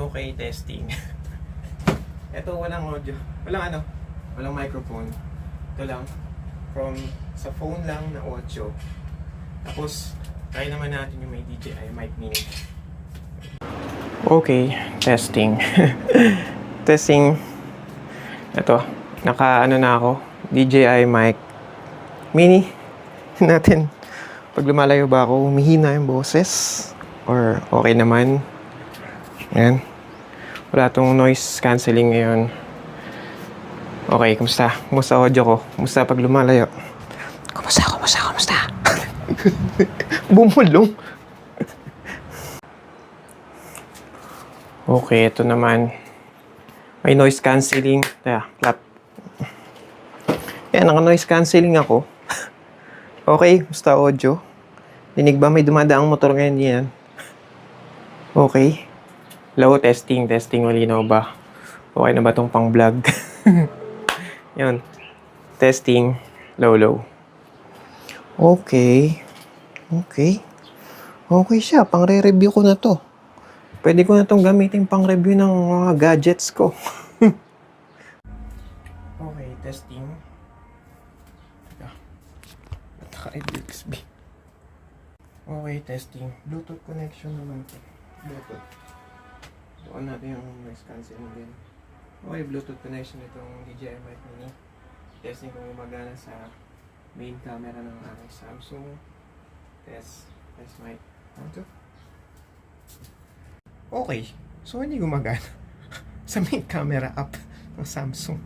Okay, testing. Ito walang audio. Walang microphone. Ito lang. Sa phone lang na audio. Tapos, try naman natin yung may DJI mic mini. Okay, testing. Testing. Ito, naka na ako. DJI mic mini natin. Pag lumalayo ba ako, humihina yung boses? Or okay naman? Ayan. Wala tong noise cancelling ngayon. Okay, kumusta? Kumusta audio ko? Kumusta pag lumalayo? Kumusta? Bumulong. Okay, ito naman. May noise cancelling. Clap. Ayan, naka-noise cancelling ako. Okay, kumusta audio? Dinig ba may dumadaang motor ngayon yan? Okay. Low testing. Malinaw ba? Okay na ba itong pang vlog? Yun. Testing. Low. Okay siya. Pang re-review ko na to. Pwede ko na itong gamitin pang review ng mga gadgets ko. Okay, testing. Naka-USB. Okay, testing. Bluetooth connection naman ito. Bluetooth. Doon natin yung noise cancelling din. Okay, Bluetooth connection itong DJI mic mini. Testing kung gumagana sa main camera ng aking Samsung. Test mic. Okay, so hindi gumagana sa main camera app ng Samsung.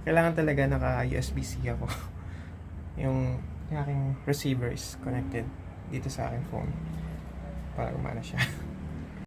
Kailangan talaga naka-USB-C ako. Yung aking receiver is connected dito sa aking phone para gumana siya.